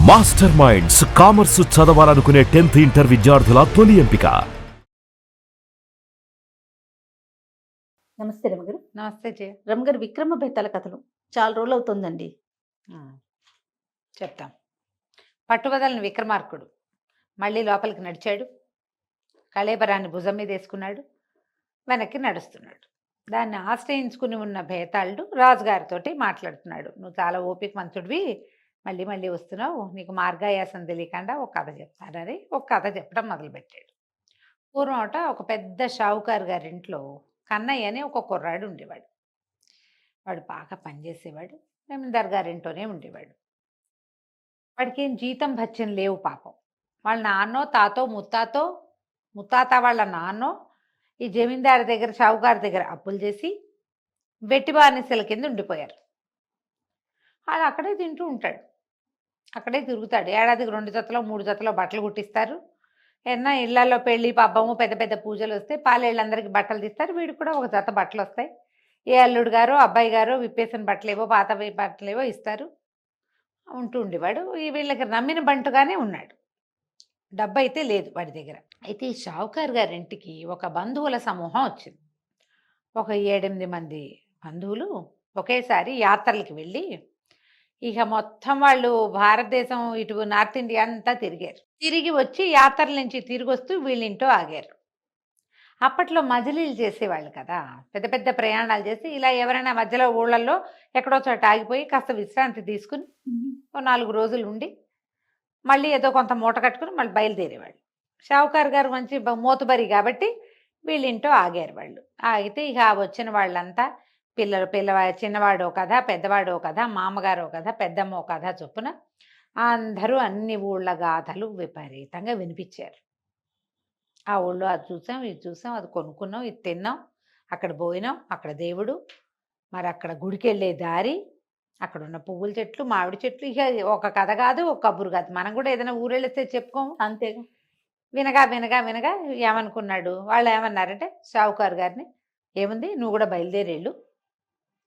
Master minds commerce చదవాలనుకునే 10th inter విద్యార్థుల తొలి ఎంపిక. నమస్తే రమగారు. నమస్తే జయ. రమగారు, విక్రమ బెత్తాల కథలు చాలా రోజులు అవుతుందండి. చెప్తాం. పట్టువదలని విక్రమార్కుడు మళ్ళీ లోపలికి నడిచాడు. కళేబరాన్ని భుజం మీద వేసుకున్నాడు. వెనక్కి నడుస్తున్నాడు. దాన్ని ఆశ్రయించుకుని ఉన్న భేతాళుడు రాజుగారితోటి మాట్లాడుతున్నాడు. నువ్వు చాలా ఓపికవంతుడివి, మళ్ళీ మళ్ళీ వస్తున్నావు, నీకు మార్గాయాసం తెలియకుండా ఒక కథ చెప్తానని ఒక కథ చెప్పడం మొదలుపెట్టాడు. పూర్వం ఒక పెద్ద షావుకారు గారింట్లో కన్నయ్య అని ఒక కుర్రాడు ఉండేవాడు. వాడు బాగా పనిచేసేవాడు. జమీందార్ గారింట్లోనే ఉండేవాడు. వాడికి ఏం జీతం భత్యం లేవు పాపం. వాళ్ళ నాన్నో తాతో ముత్తాత వాళ్ళ నాన్నో ఈ జమీందారు దగ్గర షావుకారు దగ్గర అప్పులు చేసి వెట్టి బానిసల కింద ఉండిపోయారు. వాళ్ళు అక్కడే తింటూ ఉంటాడు, అక్కడే తిరుగుతాడు. ఏడాదికి 2 జతలో 3 జతలో బట్టలు కుట్టిస్తారు. ఏమన్నా ఇళ్లలో పెళ్ళి పబ్బము పెద్ద పెద్ద పూజలు వస్తే పాలేళ్ళందరికీ బట్టలు తీస్తారు. వీడికి కూడా ఒక జత బట్టలు వస్తాయి. ఏ అల్లుడు గారో అబ్బాయి గారో విప్పేసిన బట్టలేవో పాత బట్టలేవో ఇస్తారు. ఉంటూ ఉండేవాడు. వీళ్ళకి నమ్మిన బంటుగానే ఉన్నాడు. డబ్బు అయితే లేదు వాడి దగ్గర. అయితే ఈ షావుకారు గారింటికి ఒక బంధువుల సమూహం వచ్చింది. ఒక 7-8 మంది బంధువులు ఒకేసారి యాత్రలకి వెళ్ళి ఇక మొత్తం వాళ్ళు భారతదేశం ఇటు నార్త్ ఇండియా అంతా తిరిగారు. తిరిగి వచ్చి యాత్రల నుంచి తిరిగి వస్తూ వీళ్ళింటో ఆగారు. అప్పట్లో మజిలీలు చేసేవాళ్ళు కదా, పెద్ద పెద్ద ప్రయాణాలు చేసి ఇలా ఎవరైనా మధ్యలో ఊళ్ళల్లో ఎక్కడో చోట ఆగిపోయి కాస్త విశ్రాంతి తీసుకుని 4 రోజులు ఉండి మళ్ళీ ఏదో కొంత మూట కట్టుకుని మళ్ళీ బయలుదేరేవాళ్ళు. షావుకారు గారు మంచి మోతుబరి కాబట్టి వీళ్ళింటో ఆగారు వాళ్ళు. ఆగితే ఇక వచ్చిన వాళ్ళంతా చిన్నవాడో కథ, పెద్దవాడో కథ, మామగారో కథ, పెద్దమ్మో కథ చొప్పున అందరూ అన్ని ఊళ్ళ గాథలు విపరీతంగా వినిపించారు. ఆ ఊళ్ళో అది చూసాం, ఇది చూసాం, అది కొనుక్కున్నాం, ఇది తిన్నాం, అక్కడ పోయినాం, అక్కడ దేవుడు, మరి అక్కడ గుడికి వెళ్ళే దారి, అక్కడ ఉన్న పువ్వుల చెట్లు, మామిడి చెట్లు. ఇక ఒక కథ కాదు, ఒక కబురు కాదు. మనం కూడా ఏదైనా ఊరెళ్ళిస్తే చెప్పుకోము. అంతేగా. వినగా వినగా వినగా ఏమనుకున్నాడు, వాళ్ళు ఏమన్నారంటే షావుకారు గారిని, ఏముంది నువ్వు కూడా బయలుదేరేళ్ళు,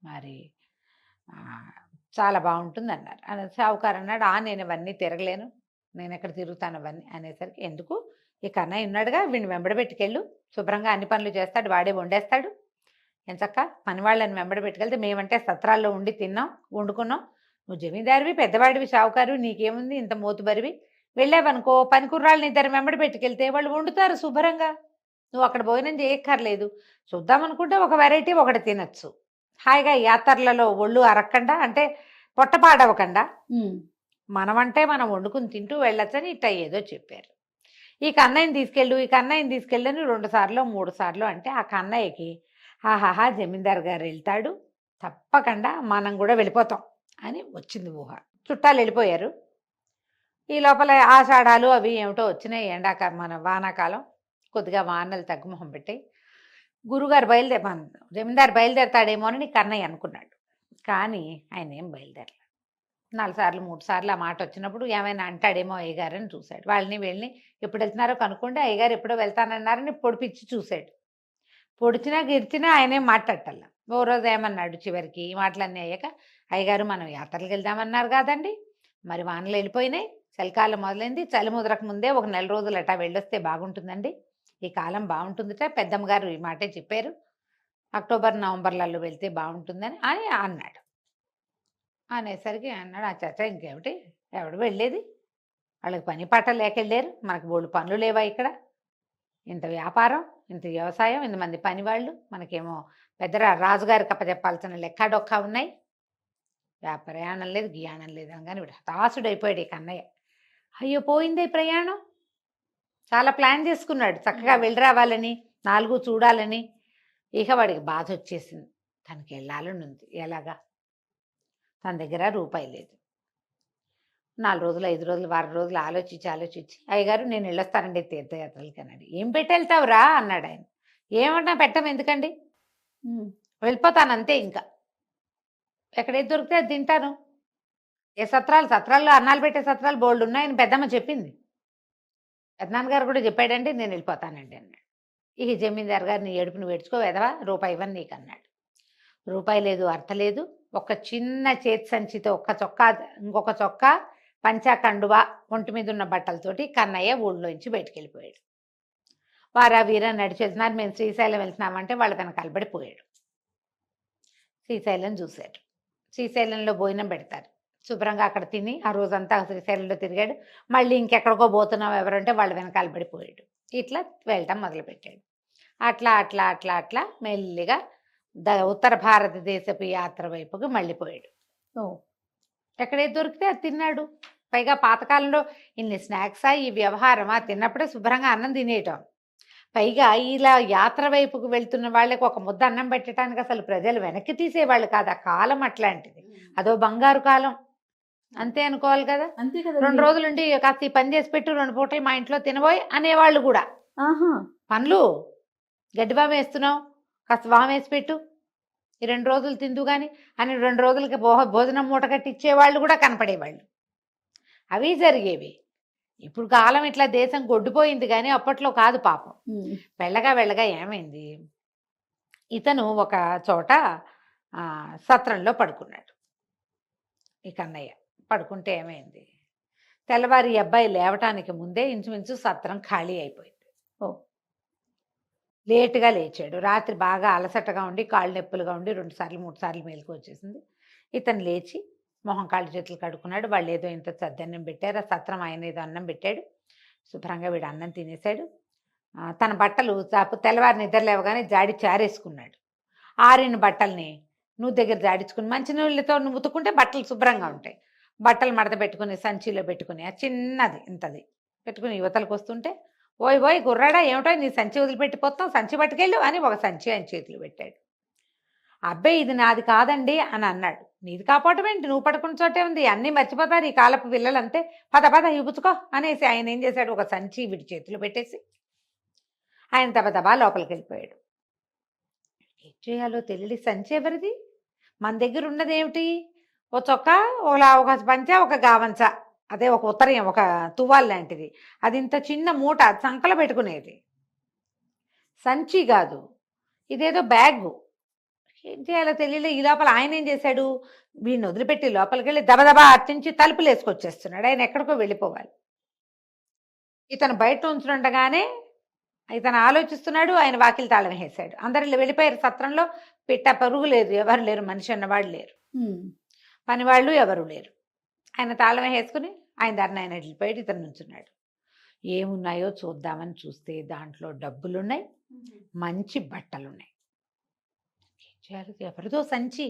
మరి చాలా బాగుంటుంది అన్నారు. షావుకారు అన్నాడు, నేను ఇవన్నీ తిరగలేను, నేను ఎక్కడ తిరుగుతాను అవన్నీ అనేసరికి, ఎందుకు ఈ కన్నయ్య ఉన్నాడుగా, వీడిని వెంబడబెట్టుకెళ్ళు, శుభ్రంగా అన్ని పనులు చేస్తాడు, వాడే వండేస్తాడు, ఎంచక్క పని వాళ్ళని వెంబడబెట్టుకెళ్తే మేమంటే సత్రాల్లో ఉండి తిన్నాం వండుకున్నాం, నువ్వు జమీందారివి పెద్దవాడివి షావుకారు, నీకేముంది ఇంత మోతుబరివి, వెళ్ళావనుకో పని కుర్రాళ్ళని 2 వెంబడబెట్టుకెళ్తే వాళ్ళు వండుతారు శుభ్రంగా, నువ్వు అక్కడ భోజనం చేయక్కర్లేదు, చూద్దామనుకుంటే ఒక వెరైటీ ఒకటి తినచ్చు, హాయిగా యాత్రలలో ఒళ్ళు అరక్కండా, అంటే పొట్టపాడవకుండా మనమంటే మనం వండుకుని తింటూ వెళ్ళొచ్చని ఇట్ట ఏదో చెప్పారు. ఈ కన్నయ్యని తీసుకెళ్ళు అని 2 సార్లు 3 సార్లు అంటే ఆ కన్నయ్యకి ఆహాహా జమీందార్ గారు వెళ్తాడు, తప్పకుండా మనం కూడా వెళ్ళిపోతాం అని వచ్చింది ఊహ. చుట్టాలు వెళ్ళిపోయారు. ఈ లోపల ఆషాఢాలు అవి ఏమిటో వచ్చినాయి, మన వానాకాలం, కొద్దిగా వానలు తగ్గుముఖం పెట్టాయి. గురుగారు జమీందారు బయలుదేరతాడేమోనని కన్నయ్య అనుకున్నాడు. కానీ ఆయన ఏం బయలుదేరలేదు. 4 సార్లు 3 సార్లు ఆ మాట వచ్చినప్పుడు ఏమైనా అంటాడేమో అయ్యగారని చూశాడు. వాళ్ళని వీళ్ళని ఎప్పుడు వెళ్తున్నారో కనుక్కుంటే అయ్యగారు ఎప్పుడో వెళ్తానన్నారని పొడిపిచ్చి చూశాడు. పొడిచినా గిరిచినా ఆయనేం మాట్లాడటల్లా. ఓ రోజు ఏమన్నాడు, చివరికి ఈ మాటలన్నీ అయ్యాక, అయ్యగారు మనం యాత్రలకు వెళ్దామన్నారు కాదండి, మరి వానలు వెళ్ళిపోయినాయి, చలికాలం మొదలైంది, చలి ముదరకు ముందే ఒక 4 రోజులు అట్టా వెళ్ళొస్తే బాగుంటుందండి, ఈ కాలం బాగుంటుందిట, పెద్దమ్మ గారు ఈ మాటే చెప్పారు, అక్టోబర్ నవంబర్లలో వెళ్తే బాగుంటుందని అని అన్నాడు. అనేసరికి అన్నాడు, ఆ చచ్చ ఇంకేమిటి, ఎవడు వెళ్ళేది, వాళ్ళకి పని పాట లేక వెళ్ళారు, మనకు బోళ్ళు పనులు లేవా ఇక్కడ, ఇంత వ్యాపారం, ఇంత వ్యవసాయం, ఇంతమంది పని వాళ్ళు, మనకేమో పెద్ద రాజుగారికి అప్పచెప్పాల్సిన లెక్క డొక్క ఉన్నాయి, ప్రయాణం లేదు గియానం లేదు అనగానే వీడు హతాశుడు అయిపోయాడు ఈ కన్నయ్య. అయ్యో పోయిందే ప్రయాణం, చాలా ప్లాన్ చేసుకున్నాడు చక్కగా వెళ్ళి రావాలని, 4 చూడాలని. ఇక వాడికి బాధ వచ్చేసింది, తనకి వెళ్ళాలని ఉంది, ఎలాగా, తన దగ్గర రూపాయి లేదు. 4 రోజులు 5 రోజులు వారం రోజులు ఆలోచించి, అయ్యగారు నేను వెళ్ళొస్తానండి తీర్థయాత్రలకి అన్నాడు. ఏం పెట్టి వెళ్తావురా అన్నాడు ఆయన. ఏమన్నా పెట్టం ఎందుకండి, వెళ్ళిపోతాను అంతే, ఇంకా ఎక్కడేది దొరికితే అది తింటాను, ఏ సత్రాల్లో అన్నాలు పెట్టే సత్రాలు బోల్డ్ ఉన్నాయని పెద్దమ్మ చెప్పింది, పెద్దనాన్నగారు కూడా చెప్పాడండి, నేను వెళ్ళిపోతానండి అన్నాడు. ఇక జమీందారు గారు నీ ఏడుపుని వేడ్చుకోవేదవా, రూపాయి ఇవ్వని నీకు అన్నాడు. రూపాయి లేదు, అర్థ లేదు, ఒక చిన్న చేతి సంచితో ఒక్క చొక్కా, ఇంకొక చొక్కా, పంచా కండువా ఒంటి మీద ఉన్న బట్టలతోటి కన్నయ్య ఊళ్ళోంచి బయటికి వెళ్ళిపోయాడు. వారా వీరా నడిచి వెళ్తున్నారు. మేము శ్రీశైలం వెళ్తున్నామంటే వాళ్ళ తన కలబడిపోయాడు. శ్రీశైలం చూశాడు. శ్రీశైలంలో భోజనం పెడతారు. శుభ్రంగా అక్కడ తిని ఆ రోజంతా శ్రీశైలంలో తిరిగాడు. మళ్ళీ ఇంకెక్కడికో పోతున్నాం ఎవరంటే వాళ్ళ వెనకాల పడిపోయాడు. ఇట్లా వెళ్ళటం మొదలుపెట్టాడు. అట్లా అట్లా అట్లా అట్లా మెల్లిగా ఉత్తర భారతదేశపు యాత్ర వైపుకు మళ్ళీపోయాడు. ఓ ఎక్కడైతే దొరికితే అది తిన్నాడు. పైగా పాతకాలంలో ఇన్ని స్నాక్సా ఈ వ్యవహారమా, తిన్నప్పుడే శుభ్రంగా అన్నం తినేయటం. పైగా ఇలా యాత్ర వైపుకు వెళ్తున్న వాళ్ళకి ఒక ముద్ద అన్నం పెట్టడానికి అసలు ప్రజలు వెనక్కి తీసేవాళ్ళు కాదు. ఆ కాలం అట్లాంటిది. అదో బంగారు కాలం అంతే అనుకోవాలి కదా. అంతే కదా. 2 రోజులుండి కాస్త ఈ పని చేసి పెట్టు, 2 పూటలు మా ఇంట్లో తినబోయ్ అనేవాళ్ళు కూడా. ఆహా పనులు గడ్డి బామ వేస్తున్నావు, కాస్త వామ వేసి పెట్టు, ఈ 2 రోజులు తిందు కానీ అని 2 రోజులకి భోజనం మూట కట్టి ఇచ్చేవాళ్ళు కూడా కనపడేవాళ్ళు. అవి జరిగేవి. ఇప్పుడు కాలం ఇట్లా దేశం గొడ్డుపోయింది కానీ అప్పట్లో కాదు పాపం. వెళ్ళగా వెళ్ళగా ఏమైంది, ఇతను ఒక చోట సత్రంలో పడుకున్నాడు. ఈ కన్నయ్య పడుకుంటే ఏమైంది, తెల్లవారి ఈ అబ్బాయి లేవటానికి ముందే ఇంచుమించు సత్రం ఖాళీ అయిపోయింది. ఓ లేటుగా లేచాడు. రాత్రి బాగా అలసటగా ఉండి కాళ్ళు నొప్పులుగా ఉండి 2 సార్లు 3 సార్లు మేలుకు వచ్చేసింది. ఇతను లేచి మొహం కాళ్ళు చేతులు కడుక్కున్నాడు. వాళ్ళు ఏదో ఇంత సద్దన్నం పెట్టారు. ఆ సత్రం ఆయన ఏదో అన్నం పెట్టాడు. శుభ్రంగా వీడు అన్నం తినేశాడు. తన బట్టలు తెల్లవారి నిద్ర లేవగానే జాడి చారేసుకున్నాడు. ఆరిన బట్టల్ని నువ్వు దగ్గర జాడించుకుని మంచినీళ్ళతో నువ్వు ఉతుక్కుంటే బట్టలు శుభ్రంగా ఉంటాయి. బట్టలు మడత పెట్టుకుని సంచిలో పెట్టుకుని ఆ చిన్నది ఇంతది పెట్టుకుని యువతలకు వస్తుంటే, ఓయ్ ఓయ్ గుర్రాడా ఏమిటో నీ సంచి వదిలిపెట్టిపోతాం, సంచి పట్టుకెళ్ళు అని ఒక సంచి ఆయన చేతులు పెట్టాడు. అబ్బాయి ఇది నాది కాదండి అని అన్నాడు. నీది కాపాటం ఏంటి, నువ్వు పడుకున్న చోటే ఉంది, అన్నీ మర్చిపోతారు ఈ కాలపు పిల్లలు అంతే, పద పద ఇవ్వుచుకో అనేసి ఆయన ఏం చేశాడు, ఒక సంచి వీడి చేతులు పెట్టేసి ఆయన దబదబా లోపలికి వెళ్ళిపోయాడు. ఏం చేయాలో తెలియదు. సంచి ఎవరిది, మన దగ్గర ఉన్నది ఏమిటి, ఓ చొక్క, ఒక పంచ, ఒక గావంచ, అదే ఒక ఉత్తరం, ఒక తువ్వాల్ లాంటిది, అది ఇంత చిన్న మూట సంకల పెట్టుకునేది, సంచి కాదు ఇదేదో బ్యాగు. ఏం చేయాలో తెలియలే. ఈ లోపల ఆయన ఏం చేశాడు, వీడిని వదిలిపెట్టి లోపలికి వెళ్ళి దబదబా అర్చించి తలుపులు వేసుకొచ్చేస్తున్నాడు. ఆయన ఎక్కడికో వెళ్ళిపోవాలి. ఇతను బయట ఉంచుండగానే ఇతను ఆలోచిస్తున్నాడు. ఆయన వాకిలి తాళం వేసాడు. అందరు వెళ్ళిపోయారు. సత్రంలో పిట్ట పరుగు లేదు, ఎవరు లేరు, మనిషి అన్నవాళ్ళు లేరు, పనివాళ్ళు ఎవరు లేరు. ఆయన తాళం వేసుకుని ఆయన దారిని ఆయన వెళ్ళిపోయాడు. ఇతను నుంచున్నాడు. ఏమున్నాయో చూద్దామని చూస్తే దాంట్లో డబ్బులున్నాయి, మంచి బట్టలున్నాయి. ఎవరిదో సంచి.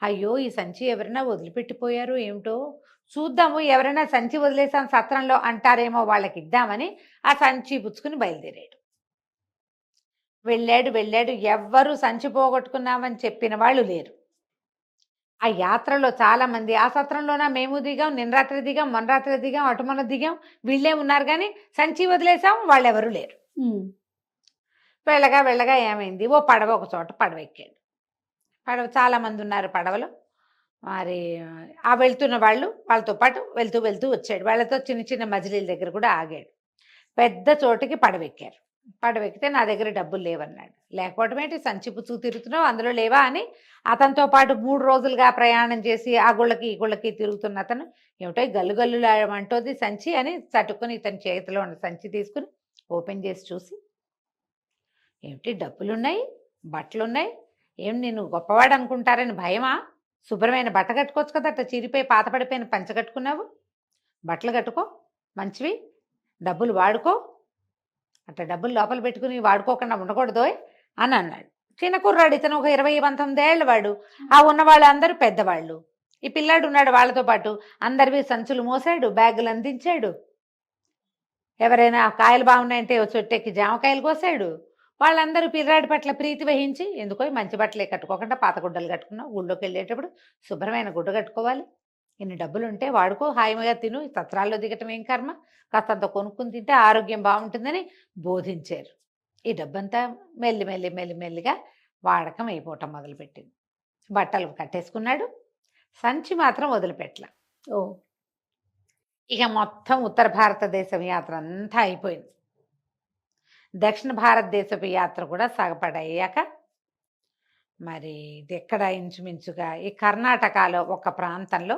అయ్యో ఈ సంచి ఎవరైనా వదిలిపెట్టిపోయారు ఏమిటో, చూద్దాము, ఎవరైనా సంచి వదిలేసాం సత్రంలో అంటారేమో వాళ్ళకి ఇద్దామని ఆ సంచి పుచ్చుకుని బయలుదేరాడు. వెళ్ళాడు. ఎవ్వరూ సంచి పోగొట్టుకున్నామని చెప్పిన వాళ్ళు లేరు. ఆ యాత్రలో చాలా మంది ఆ సత్రంలోన మేము దిగాం, నిన్న రాత్రి దిగాం, మొన్న రాత్రి దిగాం, అటు మొన్న దిగాం, వీళ్ళే ఉన్నారు కానీ సంచి వదిలేసాం వాళ్ళెవరూ లేరు. వెళ్ళగా ఏమైంది, ఓ పడవ, ఒక చోట పడవ ఎక్కాడు. పడవ చాలా మంది ఉన్నారు పడవలో. మరి ఆ వెళ్తున్న వాళ్ళతో పాటు వెళ్తూ వచ్చాడు. వాళ్ళతో చిన్న చిన్న మజిలీల దగ్గర కూడా ఆగాడు. పెద్ద చోటుకి పడవ ఎక్కారు. పడవ ఎక్కితే నా దగ్గర డబ్బులు లేవన్నాడు. లేకపోవడం ఏంటి, సంచి పుచ్చుకు తిరుగుతున్నావు, అందులో లేవా అని అతనితో పాటు 3 రోజులుగా ప్రయాణం చేసి ఆ గుళ్ళకి ఈ గుళ్ళకి తిరుగుతున్న అతను ఏమిటో గల్లు అంటోంది సంచి అని చట్టుకుని ఇతని చేతిలో ఉన్న సంచి తీసుకుని ఓపెన్ చేసి చూసి, ఏమిటి డబ్బులున్నాయి, బట్టలున్నాయి, ఏం నేను గొప్పవాడు అనుకుంటారని భయమా, శుభ్రమైన బట్ట కట్టుకోవచ్చు కదా, అట్లా చిరిపోయి పాత పడిపోయిన పంచ కట్టుకున్నావు, బట్టలు కట్టుకో మంచివి, డబ్బులు వాడుకో, అట్లా డబ్బులు లోపల పెట్టుకుని వాడుకోకుండా ఉండకూడదు అని అన్నాడు. చిన్న కుర్రాడు ఇతను, ఒక 20-19 ఏళ్ళ వాడు. ఆ ఉన్న వాళ్ళందరూ పెద్దవాళ్ళు. ఈ పిల్లాడు ఉన్నాడు వాళ్ళతో పాటు. అందరివి సంచులు మోసాడు, బ్యాగులు అందించాడు. ఎవరైనా కాయలు బాగున్నాయంటే చొట్టెక్కి జామకాయలు కోసాడు. వాళ్ళందరూ పిల్లాడి పట్ల ప్రీతి వహించి, ఎందుకో మంచి బట్టలే కట్టుకోకుండా పాత గుడ్డలు కట్టుకున్నావు, గుళ్ళోకి వెళ్ళేటప్పుడు శుభ్రమైన గుడ్డ కట్టుకోవాలి, ఇన్ని డబ్బులు ఉంటే వాడుకో, హాయిగా తిను, సత్రాల్లో దిగటం ఏం కర్మ, కాస్తంత కొనుక్కుని తింటే ఆరోగ్యం బాగుంటుందని బోధించారు. ఈ డబ్బంతా మెల్లిగా వాడకం అయిపోవటం మొదలుపెట్టింది. బట్టలు కట్టేసుకున్నాడు, సంచి మాత్రం వదిలిపెట్టల. ఇక మొత్తం ఉత్తర భారతదేశం యాత్ర అంతా అయిపోయింది. దక్షిణ భారతదేశపు యాత్ర కూడా సగపడయ్యాక మరి ఇది ఎక్కడ ఇంచుమించుగా ఈ కర్ణాటకలో ఒక ప్రాంతంలో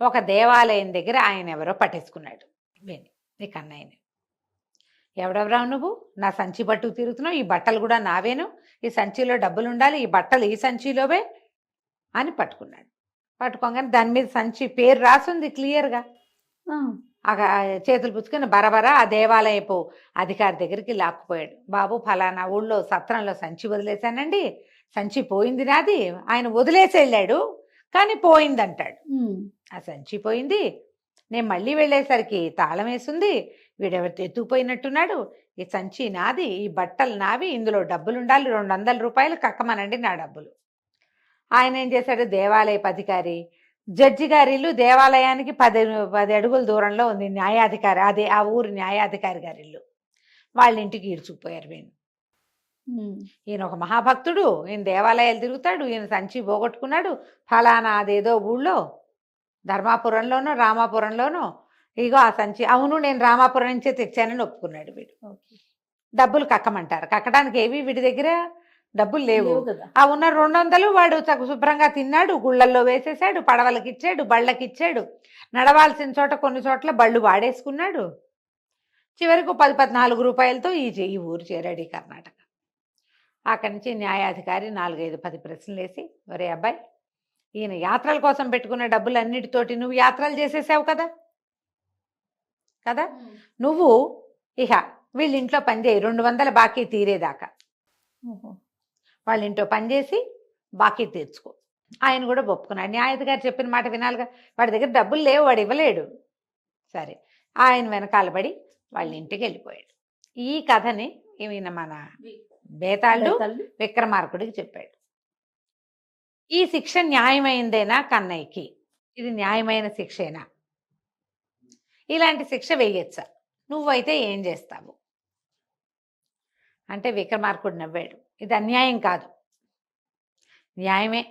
ఒక దేవాలయం దగ్గర ఆయన ఎవరో పట్టేసుకున్నాడు వీణ్ణి, నీ కన్నయ్యని. ఎవడెవరా నువ్వు, నా సంచి పట్టుకు తిరుగుతున్నావు, ఈ బట్టలు కూడా నావేను, ఈ సంచిలో డబ్బులు ఉండాలి, ఈ బట్టలు ఈ సంచిలోవే అని పట్టుకున్నాడు. పట్టుకోగానే దాని మీద సంచి పేరు రాసుంది క్లియర్గా. ఆ చేతులు పుచ్చుకొని బరబరా ఆ దేవాలయపు అధికారి దగ్గరికి లాక్కుపోయాడు. బాబు, ఫలానా ఊళ్ళో సత్రంలో సంచి వదిలేశానండి, సంచి పోయింది నాది. ఆయన వదిలేసి వెళ్ళాడు కానీ పోయిందంటాడు. ఆ సంచి పోయింది, నేను మళ్ళీ వెళ్ళేసరికి తాళం వేసింది, వీడెవరితో ఎత్తుకుపోయినట్టున్నాడు, ఈ సంచి నాది, ఈ బట్టలు నావి, ఇందులో డబ్బులు ఉండాలి, 200 రూపాయలు కక్కమనండి నా డబ్బులు. ఆయన ఏం చేశాడు, దేవాలయపు అధికారి, జడ్జి గారి ఇల్లు దేవాలయానికి 10 అడుగుల దూరంలో ఉంది, న్యాయాధికారి, అదే ఆ ఊరి న్యాయాధికారి గారి ఇల్లు. వాళ్ళ ఇంటికి ఈడ్చుకుపోయారు వీణు. ఈయన ఒక మహాభక్తుడు, ఈయన దేవాలయాలు తిరుగుతాడు, ఈయన సంచి పోగొట్టుకున్నాడు ఫలానా అదేదో ఊళ్ళో, ధర్మాపురంలోనో రామాపురంలోనో, ఇగో ఆ సంచి, అవును నేను రామాపురం నుంచే తెచ్చానని ఒప్పుకున్నాడు వీడు. డబ్బులు కక్కమంటారు, కక్కడానికి ఏవి వీడి దగ్గర డబ్బులు లేవు. ఆ ఉన్న 200 వాడు శుభ్రంగా తిన్నాడు, గుళ్ళల్లో వేసేసాడు, పడవలకి ఇచ్చాడు, బళ్ళకి ఇచ్చాడు, నడవాల్సిన చోట కొన్ని చోట్ల బళ్ళు వాడేసుకున్నాడు. చివరికి 10-14 రూపాయలతో ఈ ఊరు చేరాడు, ఈ కర్ణాటక. అక్కడి నుంచి న్యాయాధికారి 4-5-10 ప్రశ్నలు వేసి, ఒరే అబ్బాయి, ఈయన యాత్రల కోసం పెట్టుకున్న డబ్బులన్నిటితోటి నువ్వు యాత్రలు చేసేసావు కదా కదా నువ్వు ఇక వీళ్ళ ఇంట్లో పనిచేయి 200 బాకీ తీరేదాకా, వాళ్ళ ఇంట్లో పనిచేసి బాకీ తీర్చుకో. ఆయన కూడా ఒప్పుకున్నాడు. న్యాయాధికారి చెప్పిన మాట వినాలిగా, వాడి దగ్గర డబ్బులు లేవు, వాడు ఇవ్వలేడు. సరే, ఆయన వెనకాల పడి వాళ్ళ ఇంటికి వెళ్ళిపోయాడు. ఈ కథని ఈయన మన బేతాళుడు విక్రమార్కుడికి చెప్పాడు. ఈ శిక్ష న్యాయమైందేనా కన్నయ్యకి, ఇది న్యాయమైన శిక్షేనా, ఇలాంటి శిక్ష వేయచ్చా, నువ్వైతే ఏం చేస్తావు అంటే విక్రమార్కుడు నవ్వాడు. ఇది అన్యాయం కాదు, న్యాయమే.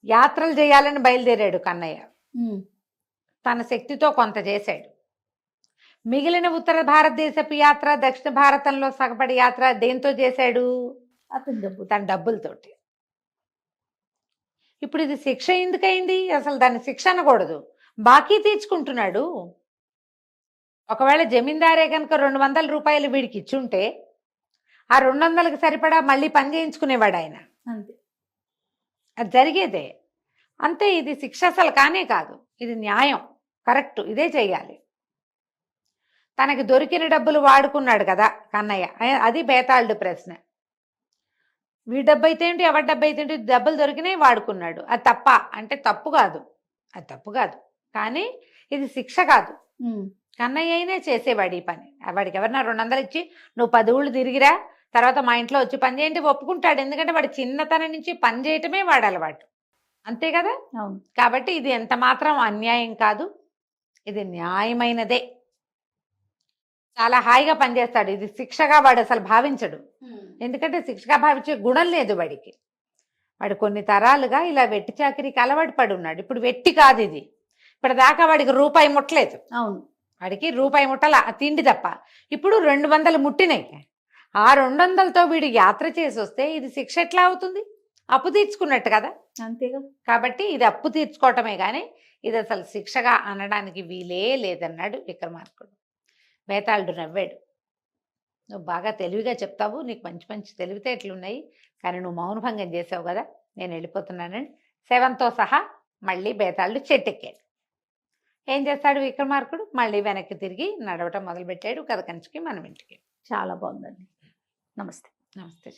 యాత్రలు చేయాలని బయలుదేరాడు కన్నయ్య, తన శక్తితో కొంత చేశాడు. మిగిలిన ఉత్తర భారతదేశపు యాత్ర, దక్షిణ భారతంలో సగపడి యాత్ర దేంతో చేశాడు, తన డబ్బులతోటి. ఇప్పుడు ఇది శిక్ష ఎందుకైంది, అసలు దాన్ని శిక్ష అనకూడదు, బాకీ తీర్చుకుంటున్నాడు. ఒకవేళ జమీందారే కనుక 200 రూపాయలు వీడికి ఇచ్చుంటే ఆ 200కి సరిపడా మళ్ళీ పని చేయించుకునేవాడు ఆయన, అంతే, అది జరిగేదే. అంతే, ఇది శిక్ష అసలు కానే కాదు, ఇది న్యాయం, కరెక్ట్, ఇదే చెయ్యాలి. తనకి దొరికిన డబ్బులు వాడుకున్నాడు కదా కన్నయ్య, అది బేతాళుడు ప్రశ్న. వీడి డబ్బు అయితే ఏంటి, ఎవరి డబ్బు అయితే ఏంటి, డబ్బులు దొరికినాయి వాడుకున్నాడు, అది తప్ప అంటే తప్పు కాదు, అది తప్పు కాదు, కానీ ఇది శిక్ష కాదు. కన్నయ్య అయినే చేసేవాడు ఈ పని. వాడికి ఎవరన్నా 200 ఇచ్చి నువ్వు 10 ఊళ్ళు తిరిగిరా, తర్వాత మా ఇంట్లో వచ్చి పని చేయండి ఒప్పుకుంటాడు, ఎందుకంటే వాడు చిన్నతనం నుంచి పని చేయటమే వాడు అలవాటు, అంతే కదా. కాబట్టి ఇది ఎంత మాత్రం అన్యాయం కాదు, ఇది న్యాయమైనదే. చాలా హాయిగా పనిచేస్తాడు, ఇది శిక్షగా వాడు అసలు భావించడు, ఎందుకంటే శిక్షగా భావించే గుణం లేదు వాడికి. వాడు కొన్ని తరాలుగా ఇలా వెట్టి చాకిరీకి అలవాటు పడి ఉన్నాడు. ఇప్పుడు వెట్టి కాదు ఇది, ఇప్పటిదాకా వాడికి రూపాయి ముట్టలేదు. అవును, వాడికి రూపాయి ముట్టల తిండి తప్ప. ఇప్పుడు 200 ముట్టినాయి. ఆ 200తో వీడు యాత్ర చేసి వస్తే ఇది శిక్ష ఎట్లా అవుతుంది, అప్పు తీర్చుకున్నట్టు కదా, అంతేగా. కాబట్టి ఇది అప్పు తీర్చుకోవటమే కానీ ఇది అసలు శిక్షగా అనడానికి వీలే లేదన్నాడు విక్రమార్కుడు. బేతాళుడు నవ్వాడు. నువ్వు బాగా తెలివిగా చెప్తావు, నీకు మంచి మంచి తెలివితేటలున్నాయి, కానీ నువ్వు మౌనభంగం చేసావు కదా, నేను వెళ్ళిపోతున్నానని శవంతో సహా మళ్ళీ బేతాళుడు చెట్టెక్కాడు. ఏం చేస్తాడు విక్రమార్కుడు, మళ్ళీ వెనక్కి తిరిగి నడవటం మొదలుపెట్టాడు. కథ కంచికి మనం ఇంటికి. చాలా బాగుందండి. నమస్తే. నమస్తే.